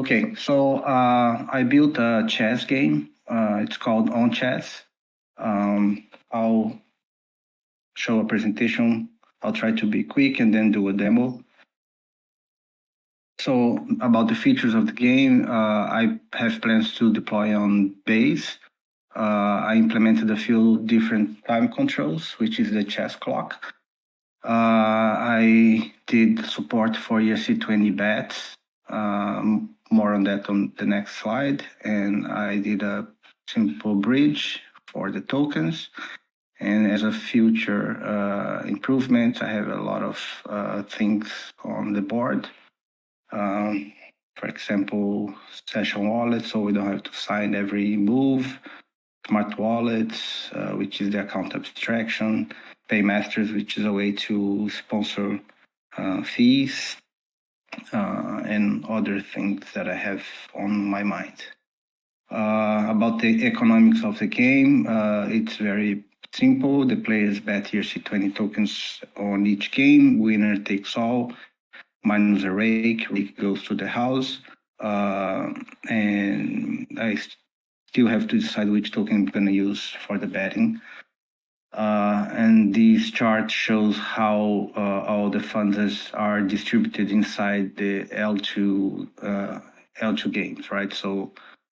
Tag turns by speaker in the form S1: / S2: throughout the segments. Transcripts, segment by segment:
S1: Okay, so I built a chess game. It's called OnChess. I'll show a presentation. I'll try to be quick and then do a demo. So about the features of the game, I have plans to deploy on base. I implemented a few different time controls, which is the chess clock. I did support for ERC20 bets. More on that on the next slide. And I did a simple bridge for the tokens. And as a future improvement, I have a lot of things on the board. For example, session wallet, so we don't have to sign every move. Smart wallets, which is the account abstraction. Paymasters, which is a way to sponsor fees, and other things that I have on my mind. About the economics of the game, it's very simple. The players bet ERC20 tokens on each game. Winner takes all, minus a rake. Rake goes to the house. And I still have to decide which token I'm going to use for the betting. And this chart shows how all the funds are distributed inside the L2 games, right? So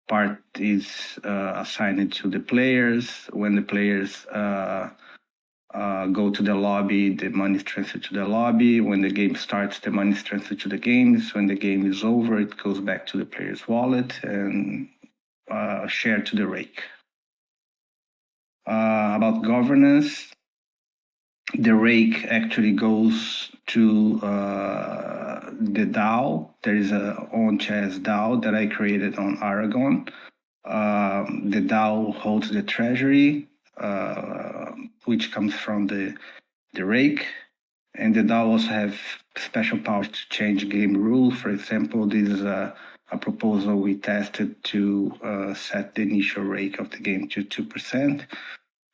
S1: part is assigned to the players. When the players go to the lobby, the money is transferred to the lobby. When the game starts, the money is transferred to the games. When the game is over, it goes back to the player's wallet and shared to the rake. About governance, the rake actually goes to the DAO. There is a OnChess DAO that I created on Aragon. The DAO holds the treasury, which comes from the rake. And the DAO also have special powers to change game rules. For example, this is a proposal we tested to set the initial rake of the game to 2%.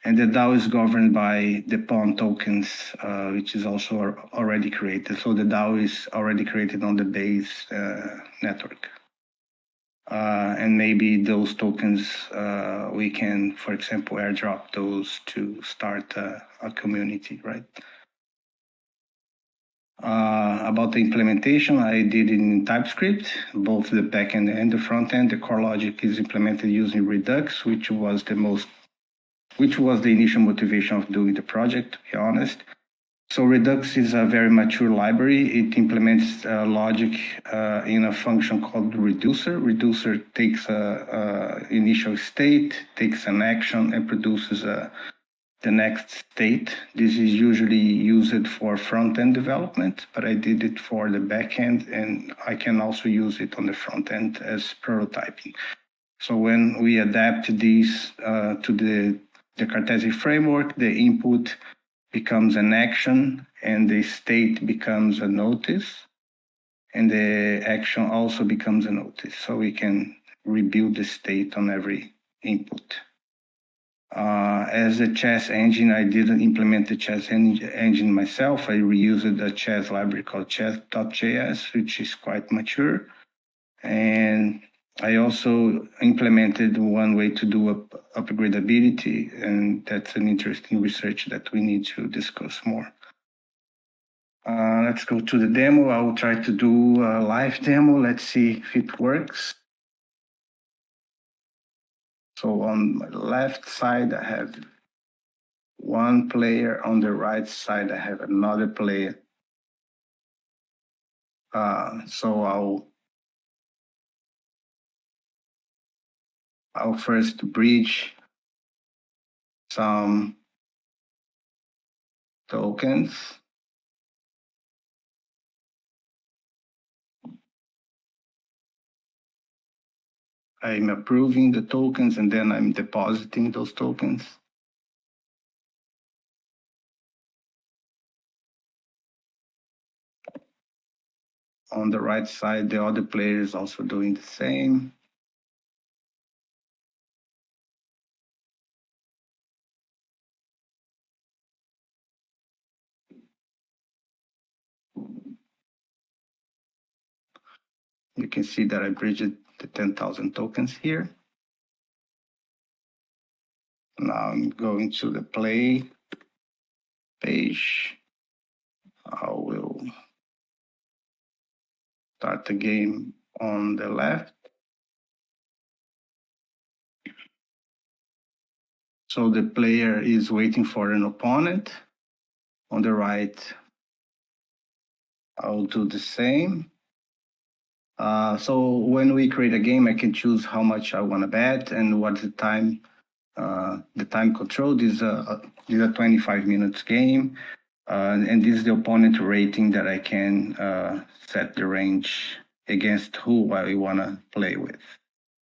S1: And the DAO is governed by the pawn tokens, which is also already created. So the DAO is already created on the base network. And maybe those tokens, we can, for example, airdrop those to start a community, right? About the implementation, I did it in TypeScript, both the backend and the front end. The core logic is implemented using Redux, which was the initial motivation of doing the project, to be honest. So Redux is a very mature library. It implements logic in a function called reducer. Reducer takes a initial state, takes an action, and produces the next state. This is usually used for front-end development, but I did it for the back-end, and I can also use it on the front end as prototyping. So when we adapt these to the Cartesi framework, the input becomes an action and the state becomes a notice, and the action also becomes a notice. So we can rebuild the state on every input. As a chess engine, I didn't implement the chess engine myself. I reused a chess library called chess.js, which is quite mature. And I also implemented one way to do upgradability, and that's an interesting research that we need to discuss more. Let's go to the demo. I will try to do a live demo. Let's see if it works. So on my left side, I have one player. On the right side, I have another player. So I'll first bridge some tokens. I'm approving the tokens and then I'm depositing those tokens. On the right side, the other player is also doing the same. You can see that I bridged the 10,000 tokens here. Now I'm going to the play page. I will start the game on the left. So the player is waiting for an opponent. On the right, I'll do the same. So when we create a game, I can choose how much I want to bet and what's the time. The time control. This is a 25 minutes game, and this is the opponent rating that I can set the range against who I want to play with.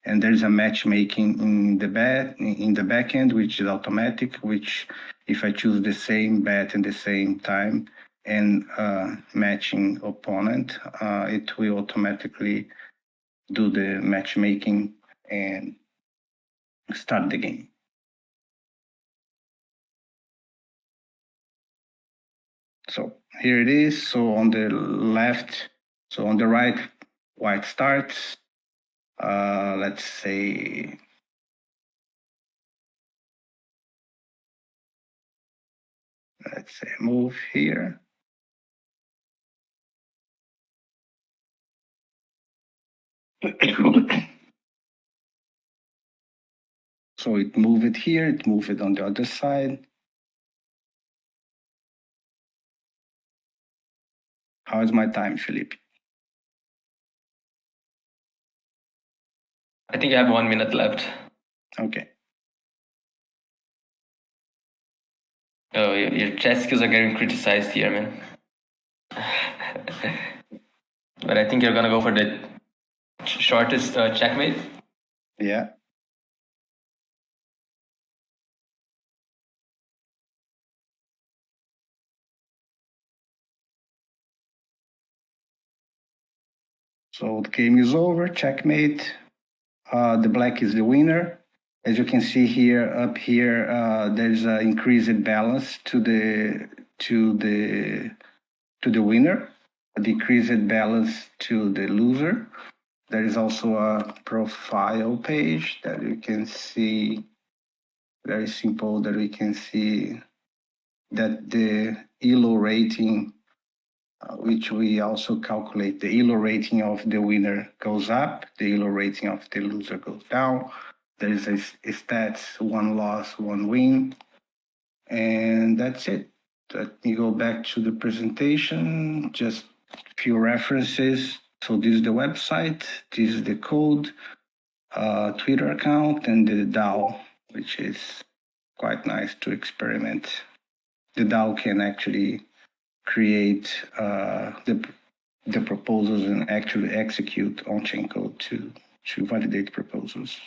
S1: And there's a matchmaking in the back end, which is automatic. Which, if I choose the same bet and the same time and matching opponent, it will automatically do the matchmaking and start the game. So here it is. So on the left, so on the right, white starts. Let's say move here. So it moved it here, it moved it on the other side. How is my time, Felipe?
S2: I think I have 1 minute left.
S1: Okay.
S2: Oh, your chess skills are getting criticized here, man. But I think you're gonna go for the shortest checkmate.
S1: Yeah. So the game is over, checkmate. The black is the winner. As you can see here, up here, there's an increased balance to the winner, a decreased balance to the loser. There is also a profile page that you can see, very simple, that we can see that the ELO rating, which we also calculate, the ELO rating of the winner goes up, the ELO rating of the loser goes down. There is a stats, 1 loss, 1 win, and that's it. Let me go back to the presentation, just a few references. So this is the website, this is the code, Twitter account, and the DAO, which is quite nice to experiment. The DAO can actually create the proposals and actually execute on-chain code to validate proposals.